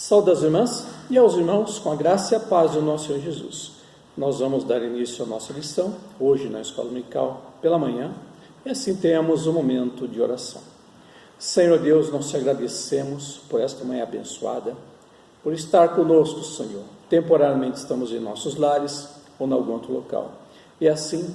Saúde às irmãs e aos irmãos com a graça e a paz do nosso Senhor Jesus. Nós vamos dar início à nossa lição, hoje na Escola Dominical, pela manhã, e assim tenhamos um momento de oração. Senhor Deus, nós te agradecemos por esta manhã abençoada, por estar conosco, Senhor. Temporariamente estamos em nossos lares ou em algum outro local. E é assim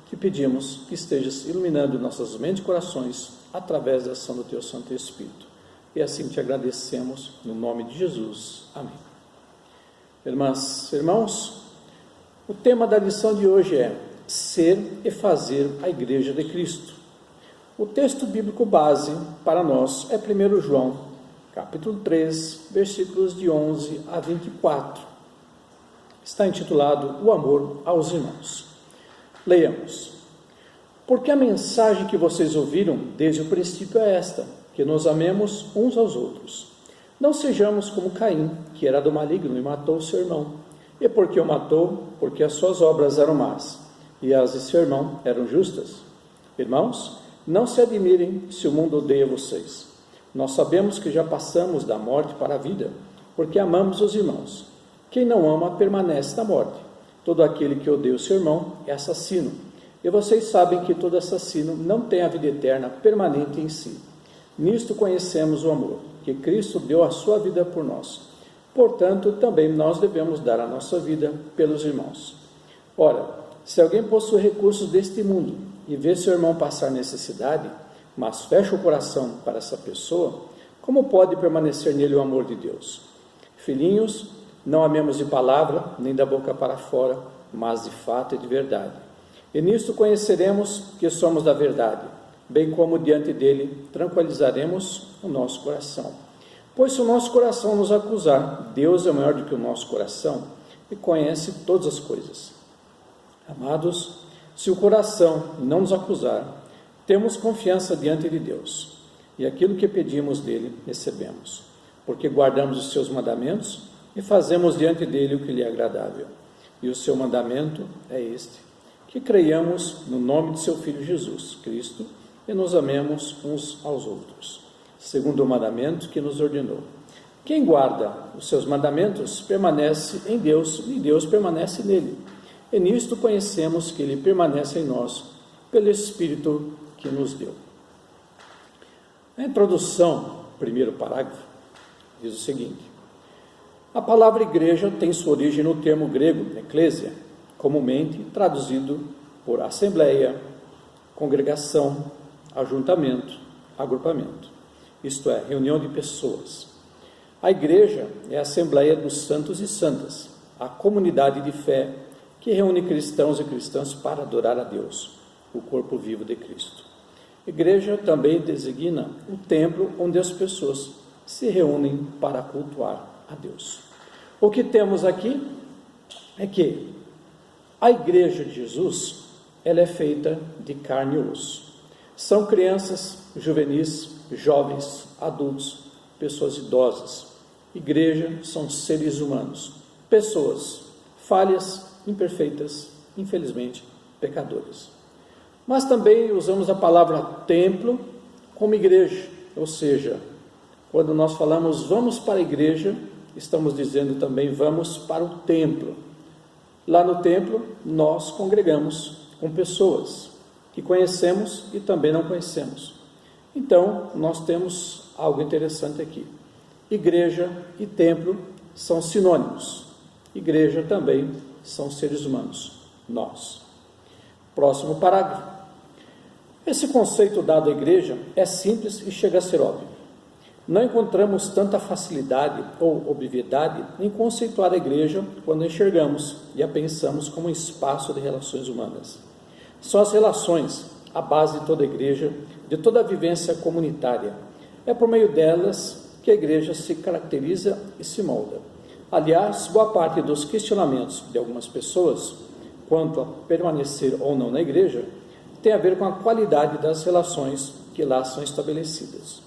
que pedimos que estejas iluminando nossas mentes e corações através da ação do Teu Santo Espírito. E assim te agradecemos, no nome de Jesus. Amém. Irmãs, irmãos, o tema da lição de hoje é ser e fazer a Igreja de Cristo. O texto bíblico base para nós é 1 João, capítulo 3, versículos de 11 a 24. Está intitulado O Amor aos Irmãos. Leiamos. Porque a mensagem que vocês ouviram desde o princípio é esta, que nos amemos uns aos outros. Não sejamos como Caim, que era do maligno e matou seu irmão. E por que o matou? Porque as suas obras eram más, e as de seu irmão eram justas. Irmãos, não se admirem se o mundo odeia vocês. Nós sabemos que já passamos da morte para a vida, porque amamos os irmãos. Quem não ama permanece na morte. Todo aquele que odeia o seu irmão é assassino. E vocês sabem que todo assassino não tem a vida eterna permanente em si. Nisto conhecemos o amor, que Cristo deu a sua vida por nós. Portanto, também nós devemos dar a nossa vida pelos irmãos. Ora, se alguém possui recursos deste mundo e vê seu irmão passar necessidade, mas fecha o coração para essa pessoa, como pode permanecer nele o amor de Deus? Filhinhos, não amemos de palavra, nem da boca para fora, mas de fato e de verdade. E nisto conheceremos que somos da verdade, bem como diante dele tranquilizaremos o nosso coração. Pois se o nosso coração nos acusar, Deus é maior do que o nosso coração e conhece todas as coisas. Amados, se o coração não nos acusar, temos confiança diante de Deus, e aquilo que pedimos dele recebemos, porque guardamos os seus mandamentos e fazemos diante dele o que lhe é agradável. E o seu mandamento é este, que creiamos no nome de seu Filho Jesus Cristo, e nos amemos uns aos outros, segundo o mandamento que nos ordenou. Quem guarda os seus mandamentos permanece em Deus, e Deus permanece nele. E nisto conhecemos que ele permanece em nós, pelo Espírito que nos deu. A introdução, primeiro parágrafo, diz o seguinte: a palavra igreja tem sua origem no termo grego, eclésia, comumente traduzido por assembleia, congregação, ajuntamento, agrupamento, isto é, reunião de pessoas. A igreja é a assembleia dos santos e santas, a comunidade de fé que reúne cristãos e cristãs para adorar a Deus, o corpo vivo de Cristo. Igreja também designa o templo onde as pessoas se reúnem para cultuar a Deus. O que temos aqui é que a igreja de Jesus, ela é feita de carne e osso. São crianças, juvenis, jovens, adultos, pessoas idosas. Igreja são seres humanos, pessoas falhas, imperfeitas, infelizmente, pecadores. Mas também usamos a palavra templo como igreja, ou seja, quando nós falamos vamos para a igreja, estamos dizendo também vamos para o templo. Lá no templo, nós congregamos com pessoas que conhecemos e também não conhecemos. Então, nós temos algo interessante aqui. Igreja e templo são sinônimos. Igreja também são seres humanos, nós. Próximo parágrafo. Esse conceito dado à igreja é simples e chega a ser óbvio. Não encontramos tanta facilidade ou obviedade em conceituar a igreja quando enxergamos e a pensamos como um espaço de relações humanas. São as relações a base de toda a igreja, de toda a vivência comunitária. É por meio delas que a igreja se caracteriza e se molda. Aliás, boa parte dos questionamentos de algumas pessoas quanto a permanecer ou não na igreja tem a ver com a qualidade das relações que lá são estabelecidas.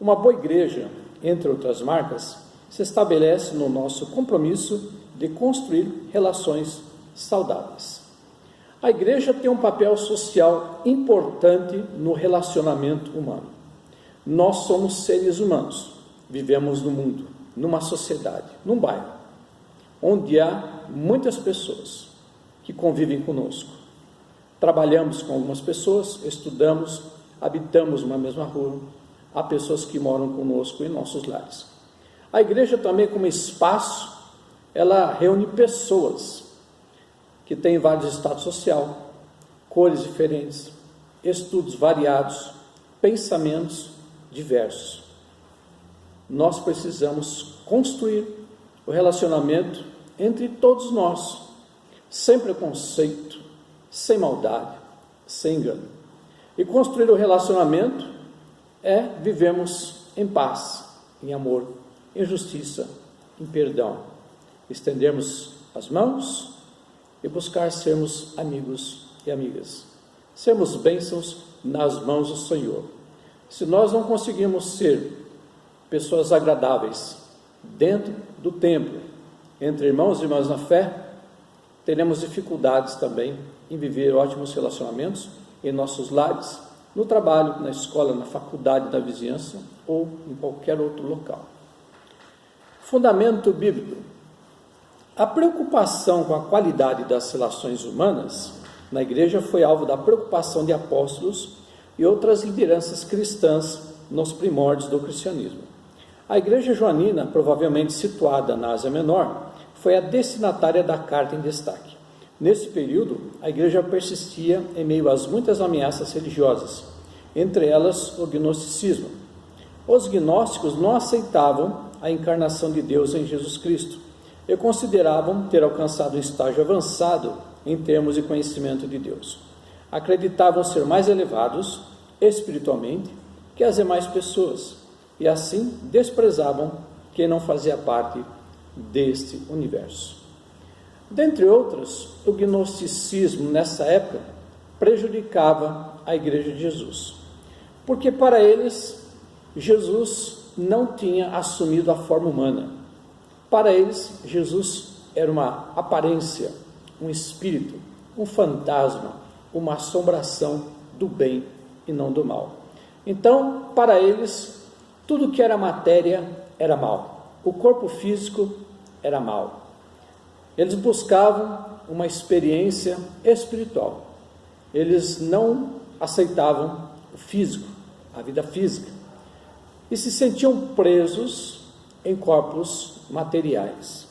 Uma boa igreja, entre outras marcas, se estabelece no nosso compromisso de construir relações saudáveis. A igreja tem um papel social importante no relacionamento humano. Nós somos seres humanos, vivemos no mundo, numa sociedade, num bairro, onde há muitas pessoas que convivem conosco. Trabalhamos com algumas pessoas, estudamos, habitamos uma mesma rua, há pessoas que moram conosco em nossos lares. A igreja também, como espaço, ela reúne pessoas que têm vários estados sociais, cores diferentes, estudos variados, pensamentos diversos. Nós precisamos construir o relacionamento entre todos nós, sem preconceito, sem maldade, sem engano. E construir o relacionamento é vivermos em paz, em amor, em justiça, em perdão. Estendermos as mãos e buscar sermos amigos e amigas. Sermos bênçãos nas mãos do Senhor. Se nós não conseguirmos ser pessoas agradáveis dentro do templo, entre irmãos e irmãs na fé, teremos dificuldades também em viver ótimos relacionamentos em nossos lares, no trabalho, na escola, na faculdade, na vizinhança ou em qualquer outro local. Fundamento bíblico. A preocupação com a qualidade das relações humanas na igreja foi alvo da preocupação de apóstolos e outras lideranças cristãs nos primórdios do cristianismo. A igreja joanina, provavelmente situada na Ásia Menor, foi a destinatária da carta em destaque. Nesse período, a igreja persistia em meio às muitas ameaças religiosas, entre elas o gnosticismo. Os gnósticos não aceitavam a encarnação de Deus em Jesus Cristo e consideravam ter alcançado um estágio avançado em termos de conhecimento de Deus. Acreditavam ser mais elevados espiritualmente que as demais pessoas e assim desprezavam quem não fazia parte deste universo. Dentre outros, o gnosticismo nessa época prejudicava a igreja de Jesus, porque para eles Jesus não tinha assumido a forma humana. Para eles Jesus era uma aparência, um espírito, um fantasma, uma assombração do bem e não do mal. Então, para eles, tudo que era matéria era mal. O corpo físico era mal. Eles buscavam uma experiência espiritual. Eles não aceitavam o físico, a vida física, e se sentiam presos em corpos materiais.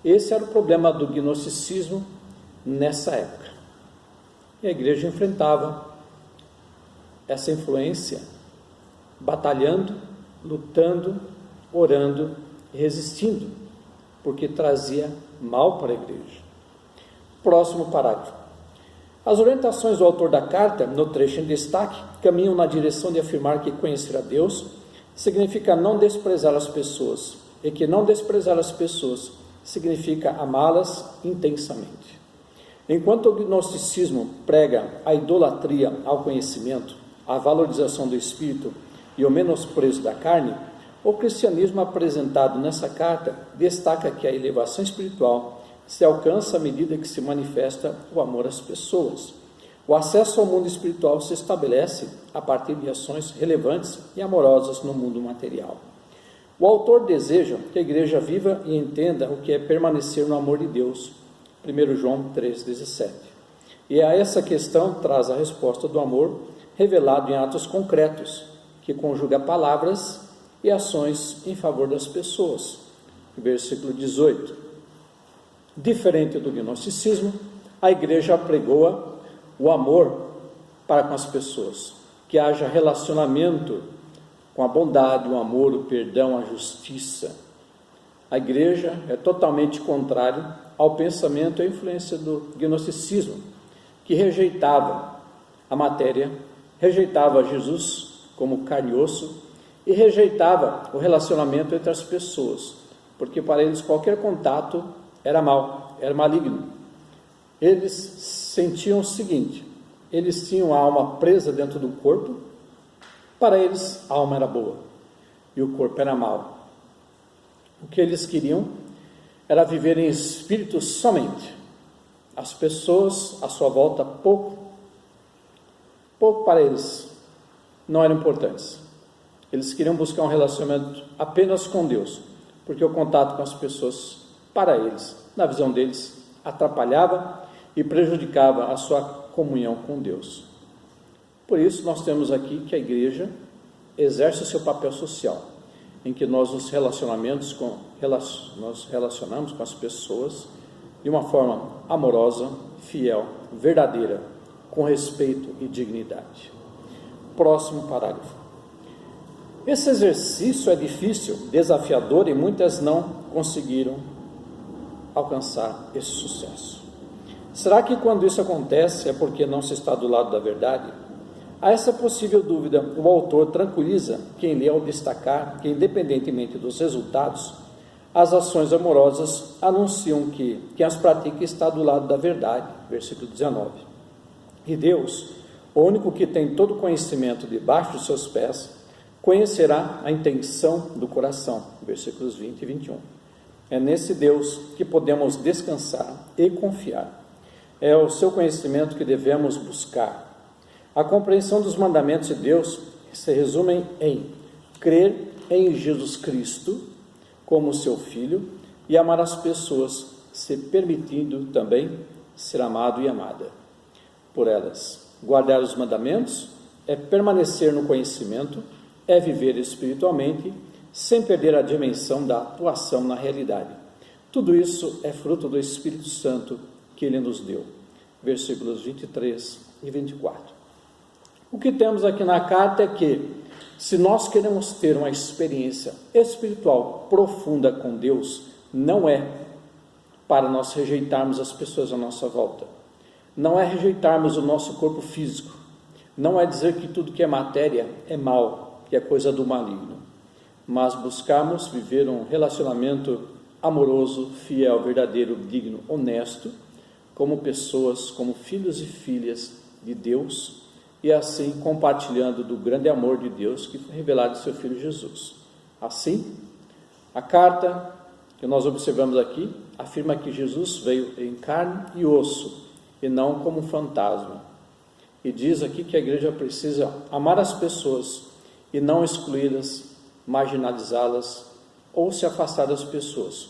Esse era o problema do gnosticismo nessa época. E a igreja enfrentava essa influência, batalhando, lutando, orando e resistindo, porque trazia mal para a igreja. Próximo parágrafo. As orientações do autor da carta, no trecho em destaque, caminham na direção de afirmar que conhecer a Deus significa não desprezar as pessoas, e que não desprezar as pessoas significa amá-las intensamente. Enquanto o gnosticismo prega a idolatria ao conhecimento, a valorização do espírito e o menosprezo da carne, o cristianismo apresentado nessa carta destaca que a elevação espiritual se alcança à medida que se manifesta o amor às pessoas. O acesso ao mundo espiritual se estabelece a partir de ações relevantes e amorosas no mundo material. O autor deseja que a igreja viva e entenda o que é permanecer no amor de Deus. 1 João 3,17. E a essa questão traz a resposta do amor revelado em atos concretos, que conjuga palavras e ações em favor das pessoas. Versículo 18. Diferente do gnosticismo, a igreja apregoa o amor para com as pessoas, que haja relacionamento com a bondade, o amor, o perdão, a justiça. A igreja é totalmente contrário ao pensamento e à influência do gnosticismo, que rejeitava a matéria, rejeitava Jesus como carne e osso e rejeitava o relacionamento entre as pessoas, porque para eles qualquer contato era mal, era maligno. Eles sentiam o seguinte: eles tinham a alma presa dentro do corpo. Para eles a alma era boa e o corpo era mau. O que eles queriam era viver em espírito somente. As pessoas à sua volta pouco para eles não eram importantes. Eles queriam buscar um relacionamento apenas com Deus, porque o contato com as pessoas, para eles, na visão deles, atrapalhava e prejudicava a sua comunhão com Deus. Por isso, nós temos aqui que a igreja exerce o seu papel social, em que nós nos relacionamos com as pessoas de uma forma amorosa, fiel, verdadeira, com respeito e dignidade. Próximo parágrafo. Esse exercício é difícil, desafiador e muitas não conseguiram alcançar esse sucesso. Será que quando isso acontece é porque não se está do lado da verdade? A essa possível dúvida, o autor tranquiliza quem lê ao destacar que, independentemente dos resultados, as ações amorosas anunciam que quem as pratica está do lado da verdade, versículo 19. E Deus, o único que tem todo conhecimento debaixo dos seus pés, conhecerá a intenção do coração, versículos 20 e 21. É nesse Deus que podemos descansar e confiar. É o seu conhecimento que devemos buscar. A compreensão dos mandamentos de Deus se resume em crer em Jesus Cristo como seu Filho e amar as pessoas, se permitindo também ser amado e amada por elas. Guardar os mandamentos é permanecer no conhecimento, é viver espiritualmente, sem perder a dimensão da atuação na realidade. Tudo isso é fruto do Espírito Santo que Ele nos deu. Versículos 23 e 24. O que temos aqui na carta é que, se nós queremos ter uma experiência espiritual profunda com Deus, não é para nós rejeitarmos as pessoas à nossa volta, não é rejeitarmos o nosso corpo físico, não é dizer que tudo que é matéria é mal, que é coisa do maligno, mas buscarmos viver um relacionamento amoroso, fiel, verdadeiro, digno, honesto, como pessoas, como filhos e filhas de Deus, e assim compartilhando do grande amor de Deus que foi revelado em seu Filho Jesus. Assim, a carta que nós observamos aqui afirma que Jesus veio em carne e osso, e não como um fantasma. E diz aqui que a igreja precisa amar as pessoas e não excluí-las, marginalizá-las ou se afastar das pessoas.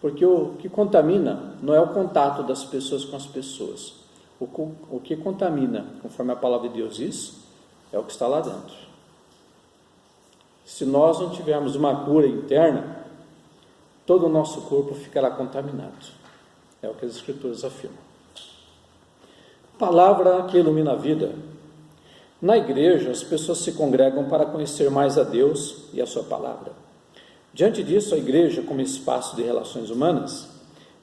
Porque o que contamina não é o contato das pessoas com as pessoas. O que contamina, conforme a palavra de Deus diz, é o que está lá dentro. Se nós não tivermos uma cura interna, todo o nosso corpo ficará contaminado. É o que as Escrituras afirmam. Palavra que ilumina a vida. Na igreja, as pessoas se congregam para conhecer mais a Deus e a sua palavra. Diante disso, a igreja, como espaço de relações humanas,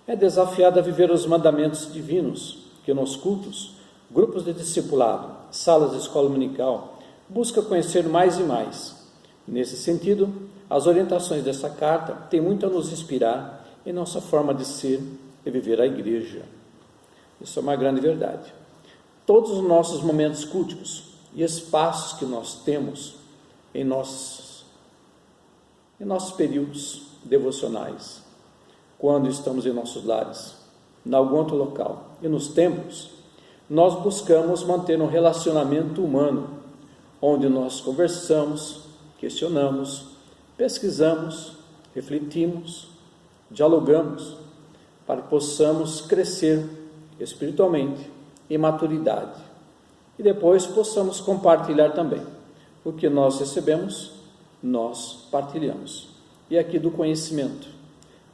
é desafiada a viver os mandamentos divinos, que nos cultos, grupos de discipulado, salas de escola dominical, busca conhecer mais e mais. Nesse sentido, as orientações dessa carta têm muito a nos inspirar em nossa forma de ser e viver a igreja. Isso é uma grande verdade. Todos os nossos momentos culticos e espaços que nós temos em nossos períodos devocionais, quando estamos em nossos lares, em algum outro local, e nos templos, nós buscamos manter um relacionamento humano, onde nós conversamos, questionamos, pesquisamos, refletimos, dialogamos, para que possamos crescer espiritualmente, em maturidade, e depois possamos compartilhar também. O que nós recebemos, nós partilhamos. E aqui do conhecimento,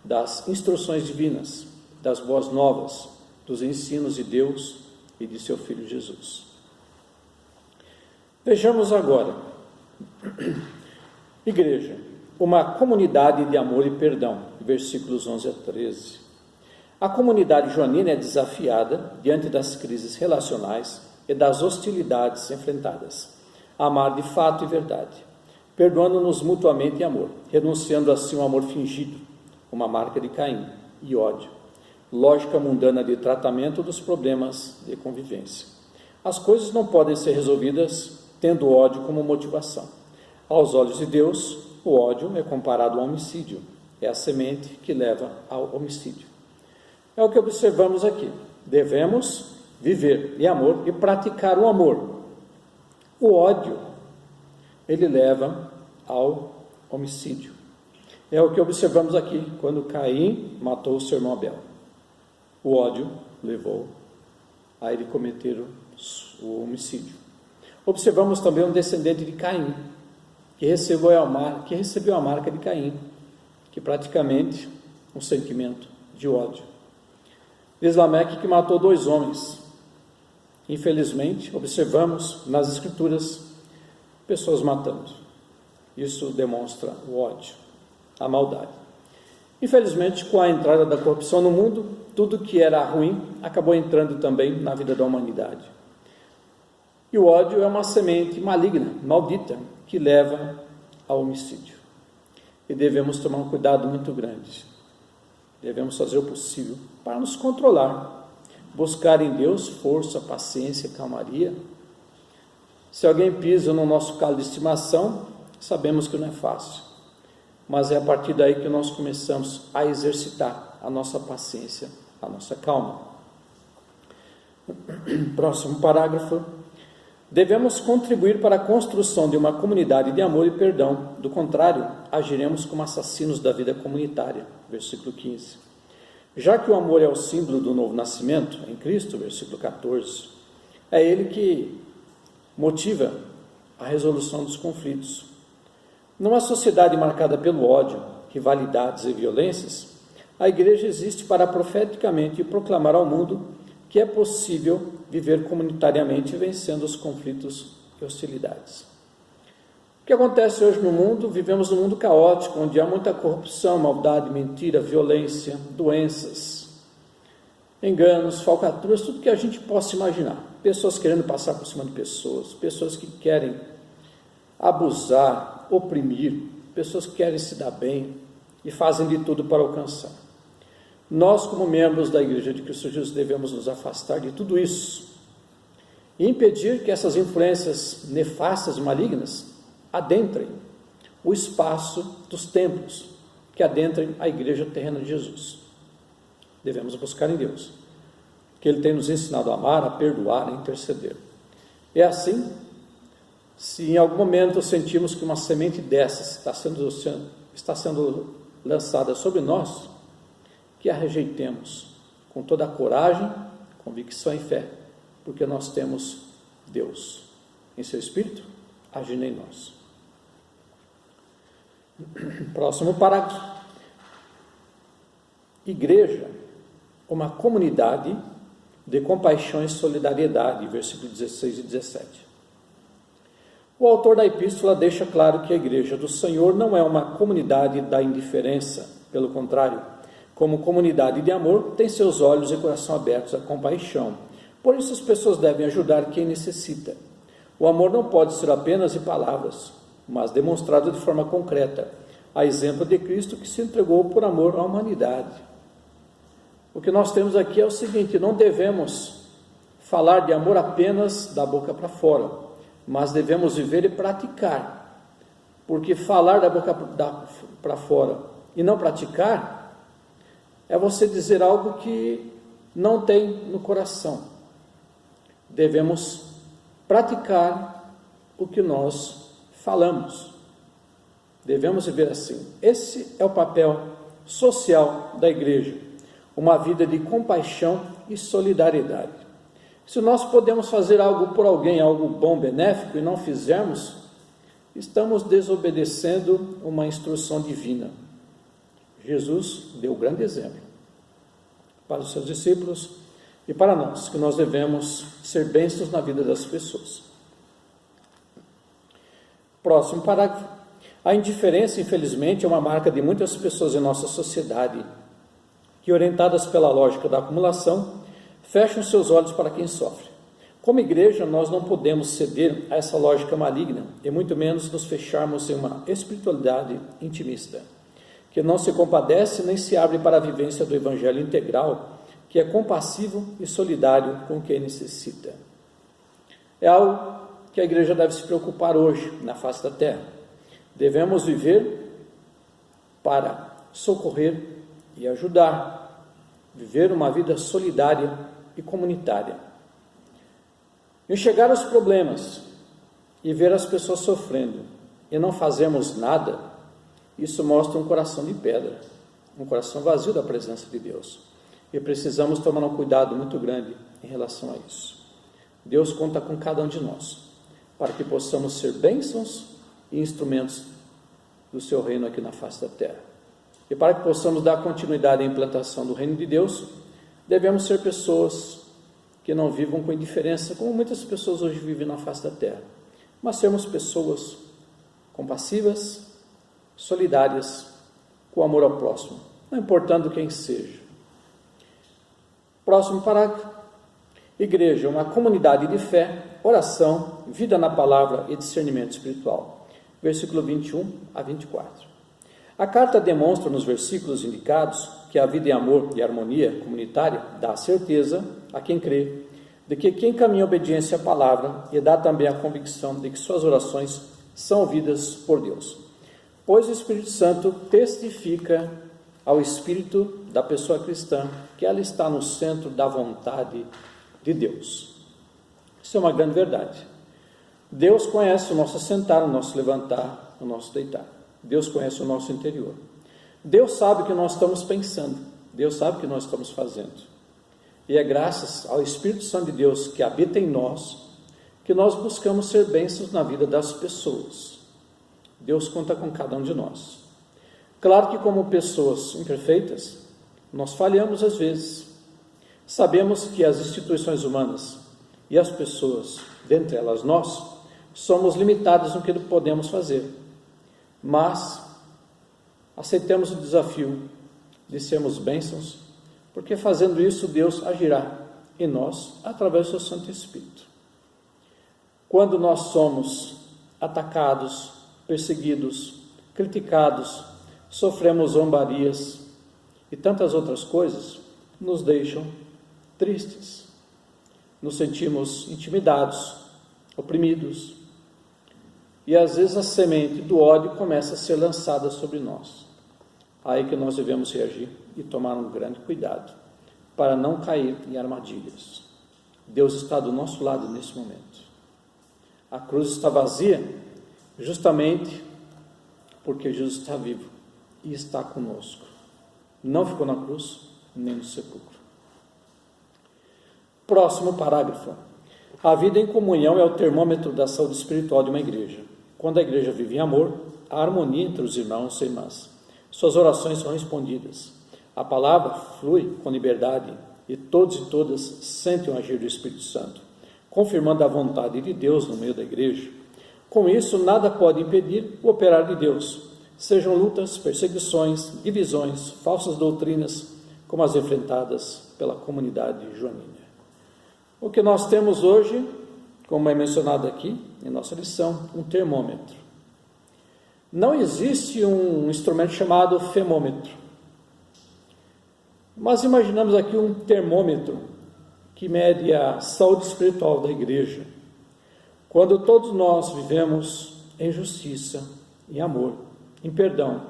das instruções divinas, das boas novas, dos ensinos de Deus e de seu Filho Jesus. Vejamos agora, igreja, uma comunidade de amor e perdão, versículos 11 a 13. A comunidade joanina é desafiada, diante das crises relacionais e das hostilidades enfrentadas, a amar de fato e verdade, perdoando-nos mutuamente em amor, renunciando assim ao amor fingido, uma marca de Caim, e ódio, lógica mundana de tratamento dos problemas de convivência. As coisas não podem ser resolvidas tendo ódio como motivação. Aos olhos de Deus, o ódio é comparado ao homicídio, é a semente que leva ao homicídio. É o que observamos aqui. Devemos viver em amor e praticar o amor. O ódio, ele leva ao homicídio. É o que observamos aqui, quando Caim matou o seu irmão Abel. O ódio levou a ele cometer o homicídio. Observamos também um descendente de Caim, que recebeu a marca de Caim, que praticamente um sentimento de ódio. Diz Lameque que matou 2 homens. Infelizmente, observamos nas Escrituras pessoas matando. Isso demonstra o ódio, a maldade. Infelizmente, com a entrada da corrupção no mundo, tudo que era ruim acabou entrando também na vida da humanidade. E o ódio é uma semente maligna, maldita, que leva ao homicídio. E devemos tomar um cuidado muito grande. Devemos fazer o possível para nos controlar, buscar em Deus força, paciência, calmaria. Se alguém pisa no nosso calo de estimação, sabemos que não é fácil, mas é a partir daí que nós começamos a exercitar a nossa paciência, a nossa calma. Próximo parágrafo. Devemos contribuir para a construção de uma comunidade de amor e perdão. Do contrário, agiremos como assassinos da vida comunitária. Versículo 15. Já que o amor é o símbolo do novo nascimento em Cristo, versículo 14, é ele que motiva a resolução dos conflitos. Numa sociedade marcada pelo ódio, rivalidades e violências, a igreja existe para profeticamente proclamar ao mundo que é possível viver comunitariamente vencendo os conflitos e hostilidades. O que acontece hoje no mundo? Vivemos num mundo caótico, onde há muita corrupção, maldade, mentira, violência, doenças, enganos, falcatruas, tudo que a gente possa imaginar. Pessoas querendo passar por cima de pessoas, pessoas que querem abusar, oprimir, pessoas que querem se dar bem e fazem de tudo para alcançar. Nós, como membros da Igreja de Cristo Jesus, devemos nos afastar de tudo isso e impedir que essas influências nefastas e malignas adentrem o espaço dos templos, que adentrem a Igreja terrena de Jesus. Devemos buscar em Deus, que Ele tem nos ensinado a amar, a perdoar, a interceder. É assim, se em algum momento sentimos que uma semente dessas está sendo lançada sobre nós, que a rejeitemos com toda a coragem, convicção e fé, porque nós temos Deus em seu Espírito agindo em nós. Próximo parágrafo. Igreja, uma comunidade de compaixão e solidariedade, versículos 16 e 17. O autor da epístola deixa claro que a Igreja do Senhor não é uma comunidade da indiferença, pelo contrário, como comunidade de amor, tem seus olhos e coração abertos à compaixão. Por isso as pessoas devem ajudar quem necessita. O amor não pode ser apenas de palavras, mas demonstrado de forma concreta, a exemplo de Cristo que se entregou por amor à humanidade. O que nós temos aqui é o seguinte: não devemos falar de amor apenas da boca para fora, mas devemos viver e praticar, porque falar da boca para fora e não praticar é você dizer algo que não tem no coração. Devemos praticar o que nós falamos. Devemos viver assim. Esse é o papel social da igreja, uma vida de compaixão e solidariedade. Se nós podemos fazer algo por alguém, algo bom, benéfico, e não fizermos, estamos desobedecendo uma instrução divina. Jesus deu um grande exemplo para os seus discípulos e para nós, que nós devemos ser bênçãos na vida das pessoas. Próximo parágrafo. A indiferença, infelizmente, é uma marca de muitas pessoas em nossa sociedade, que, orientadas pela lógica da acumulação, fecham seus olhos para quem sofre. Como igreja, nós não podemos ceder a essa lógica maligna, e muito menos nos fecharmos em uma espiritualidade intimista, que não se compadece nem se abre para a vivência do Evangelho integral, que é compassivo e solidário com quem necessita. É algo que a igreja deve se preocupar hoje, na face da terra. Devemos viver para socorrer e ajudar, viver uma vida solidária e comunitária. Enxergar os problemas e ver as pessoas sofrendo e não fazermos nada Isso mostra um coração de pedra, um coração vazio da presença de Deus. E precisamos tomar um cuidado muito grande em relação a isso. Deus conta com cada um de nós, para que possamos ser bênçãos e instrumentos do seu reino aqui na face da terra. E para que possamos dar continuidade à implantação do reino de Deus, devemos ser pessoas que não vivam com indiferença, como muitas pessoas hoje vivem na face da terra, mas sermos pessoas compassivas, solidárias, com amor ao próximo, não importando quem seja. Próximo parágrafo. Igreja, uma comunidade de fé, oração, vida na palavra e discernimento espiritual. Versículo 21 a 24. A carta demonstra nos versículos indicados que a vida em amor e harmonia comunitária dá a certeza a quem crê de que quem caminha em obediência à palavra e dá também a convicção de que suas orações são ouvidas por Deus. Pois o Espírito Santo testifica ao espírito da pessoa cristã que ela está no centro da vontade de Deus. Isso é uma grande verdade. Deus conhece o nosso sentar, o nosso levantar, o nosso deitar. Deus conhece o nosso interior. Deus sabe o que nós estamos pensando. Deus sabe o que nós estamos fazendo. E é graças ao Espírito Santo de Deus que habita em nós que nós buscamos ser bênçãos na vida das pessoas. Deus conta com cada um de nós. Claro que como pessoas imperfeitas, nós falhamos às vezes. Sabemos que as instituições humanas e as pessoas, dentre elas nós, somos limitados no que podemos fazer. Mas aceitemos o desafio de sermos bênçãos, porque fazendo isso Deus agirá em nós através do seu Santo Espírito. Quando nós somos atacados, perseguidos, criticados, sofremos zombarias e tantas outras coisas, nos deixam tristes, nos sentimos intimidados, oprimidos, e às vezes a semente do ódio começa a ser lançada sobre nós. Aí que nós devemos reagir e tomar um grande cuidado para não cair em armadilhas. Deus está do nosso lado nesse momento. A cruz está vazia justamente porque Jesus está vivo e está conosco. Não ficou na cruz nem no sepulcro. Próximo parágrafo. A vida em comunhão é o termômetro da saúde espiritual de uma igreja. Quando a igreja vive em amor, há harmonia entre os irmãos e irmãs. Suas orações são respondidas. A palavra flui com liberdade e todos e todas sentem o agir do Espírito Santo, confirmando a vontade de Deus no meio da igreja. Com isso, nada pode impedir o operar de Deus, sejam lutas, perseguições, divisões, falsas doutrinas, como as enfrentadas pela comunidade joanina. O que nós temos hoje, como é mencionado aqui em nossa lição, um termômetro. Não existe um instrumento chamado femômetro, mas imaginamos aqui um termômetro que mede a saúde espiritual da igreja. Quando todos nós vivemos em justiça, em amor, em perdão,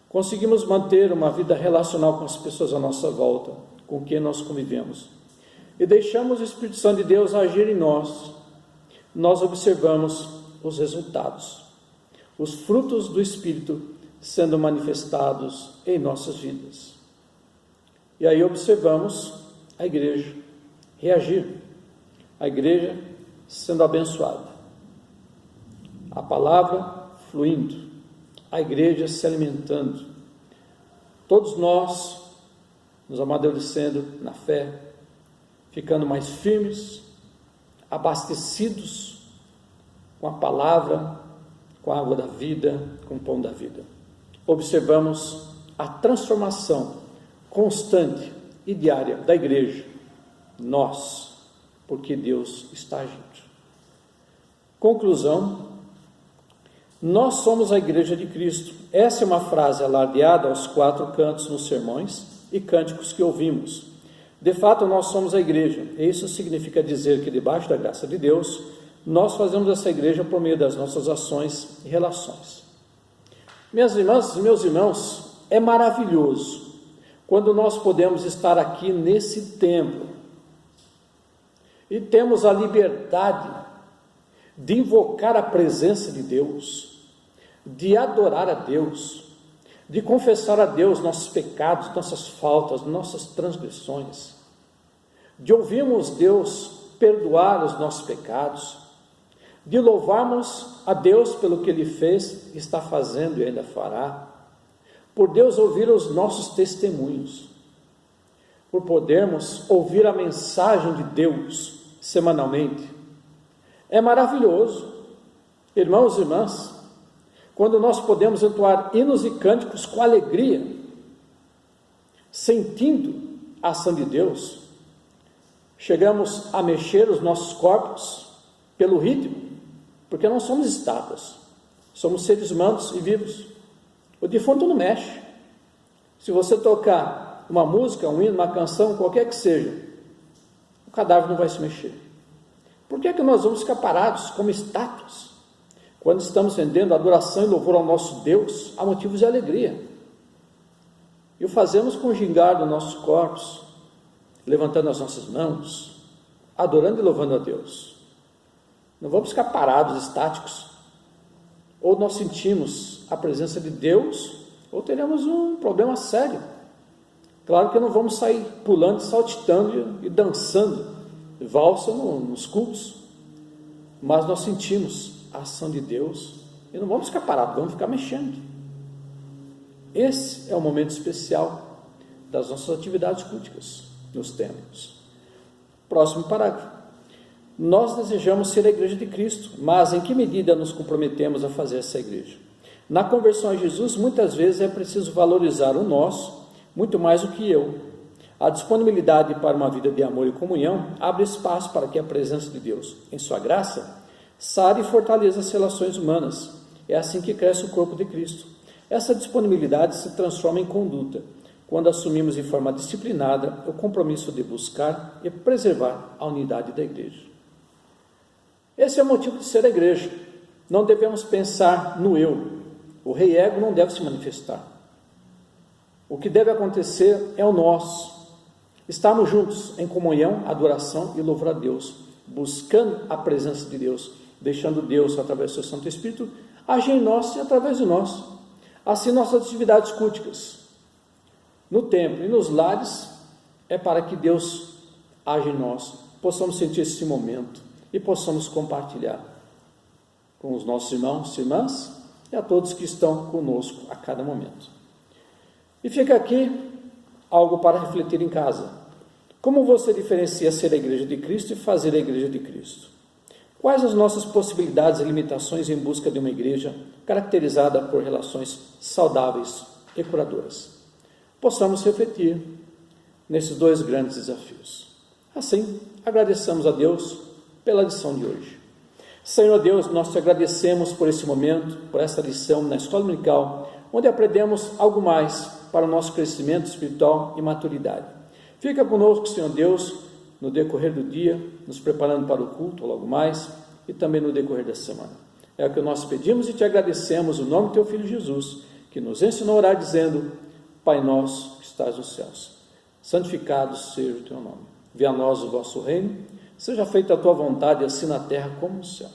conseguimos manter uma vida relacional com as pessoas à nossa volta, com quem nós convivemos, e deixamos o Espírito Santo de Deus agir em nós, nós observamos os resultados, os frutos do Espírito sendo manifestados em nossas vidas. E aí observamos a igreja reagir, a igreja sendo abençoada, a palavra fluindo, a igreja se alimentando, todos nós nos amadurecendo na fé, ficando mais firmes, abastecidos com a palavra, com a água da vida, com o pão da vida. Observamos a transformação constante e diária da igreja, nós, porque Deus está agindo. Conclusão: nós somos a igreja de Cristo. Essa é uma frase alardeada aos 4 cantos nos sermões e cânticos que ouvimos. De fato, nós somos a igreja, e isso significa dizer que debaixo da graça de Deus, nós fazemos essa igreja por meio das nossas ações e relações. Minhas irmãs e meus irmãos, é maravilhoso quando nós podemos estar aqui nesse templo e temos a liberdade de invocar a presença de Deus, de adorar a Deus, de confessar a Deus nossos pecados, nossas faltas, nossas transgressões, de ouvirmos Deus perdoar os nossos pecados, de louvarmos a Deus pelo que Ele fez, está fazendo e ainda fará, por Deus ouvir os nossos testemunhos, por podermos ouvir a mensagem de Deus semanalmente. É maravilhoso, irmãos e irmãs, quando nós podemos entoar hinos e cânticos com alegria, sentindo a ação de Deus. Chegamos a mexer os nossos corpos pelo ritmo, porque não somos estátuas, somos seres humanos e vivos. O defunto não mexe. Se você tocar uma música, um hino, uma canção, qualquer que seja, o cadáver não vai se mexer. Por que é que nós vamos ficar parados como estátuas? Quando estamos rendendo adoração e louvor ao nosso Deus, há motivos de alegria. E o fazemos com o gingar dos nossos corpos, levantando as nossas mãos, adorando e louvando a Deus. Não vamos ficar parados, estáticos. Ou nós sentimos a presença de Deus, ou teremos um problema sério. Claro que não vamos sair pulando, saltitando e dançando valsa nos cultos, mas nós sentimos a ação de Deus e não vamos ficar parados, vamos ficar mexendo. Esse é o momento especial das nossas atividades culticas nos templos. Próximo parágrafo. Nós desejamos ser a igreja de Cristo, mas em que medida nos comprometemos a fazer essa igreja? Na conversão a Jesus, muitas vezes é preciso valorizar o nosso muito mais do que eu. A disponibilidade para uma vida de amor e comunhão abre espaço para que a presença de Deus, em sua graça, sare e fortaleça as relações humanas. É assim que cresce o corpo de Cristo. Essa disponibilidade se transforma em conduta, quando assumimos de forma disciplinada o compromisso de buscar e preservar a unidade da igreja. Esse é o motivo de ser a igreja. Não devemos pensar no eu. O rei ego não deve se manifestar. O que deve acontecer é o nós. Estarmos juntos em comunhão, adoração e louvor a Deus, buscando a presença de Deus, deixando Deus, através do seu Santo Espírito, agir em nós e através de nós. Assim, nossas atividades culticas, no templo e nos lares, é para que Deus age em nós, possamos sentir esse momento e possamos compartilhar com os nossos irmãos e irmãs e a todos que estão conosco a cada momento. E fica aqui algo para refletir em casa. Como você diferencia ser a igreja de Cristo e fazer a igreja de Cristo? Quais as nossas possibilidades e limitações em busca de uma igreja caracterizada por relações saudáveis e curadoras? Possamos refletir nesses dois grandes desafios. Assim, agradecemos a Deus pela lição de hoje. Senhor Deus, nós te agradecemos por esse momento, por essa lição na Escola Dominical, onde aprendemos algo mais para o nosso crescimento espiritual e maturidade. Fica conosco, Senhor Deus, no decorrer do dia, nos preparando para o culto logo mais e também no decorrer da semana. É o que nós pedimos e te agradecemos, no nome do teu Filho Jesus, que nos ensinou a orar dizendo: Pai nosso que estás nos céus, santificado seja o teu nome. Venha a nós o vosso reino, seja feita a tua vontade, assim na terra como no céu.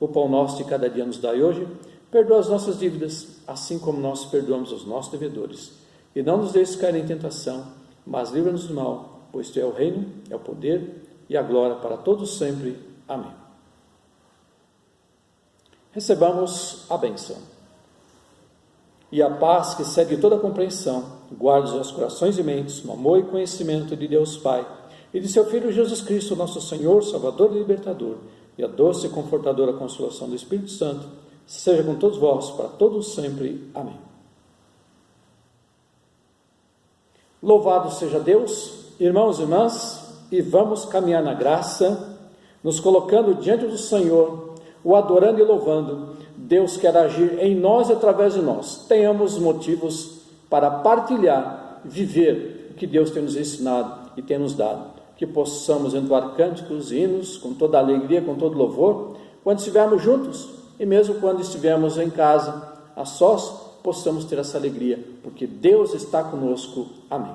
O pão nosso de cada dia nos dai hoje, perdoa as nossas dívidas, assim como nós perdoamos os nossos devedores. E não nos deixes cair em tentação, mas livra-nos do mal, pois tu é o reino, é o poder e a glória para todos sempre. Amém. Recebamos a bênção. E a paz que excede toda a compreensão, guarde os nossos corações e mentes no amor e conhecimento de Deus Pai e de seu Filho Jesus Cristo, nosso Senhor, Salvador e Libertador, e a doce e confortadora consolação do Espírito Santo, seja com todos vós, para todos sempre. Amém. Louvado seja Deus, irmãos e irmãs, e vamos caminhar na graça, nos colocando diante do Senhor, o adorando e louvando. Deus quer agir em nós e através de nós. Tenhamos motivos para partilhar, viver o que Deus tem nos ensinado e tem nos dado. Que possamos entoar cânticos, hinos, com toda alegria, com todo louvor, quando estivermos juntos e mesmo quando estivermos em casa, a sós, possamos ter essa alegria, porque Deus está conosco. Amém.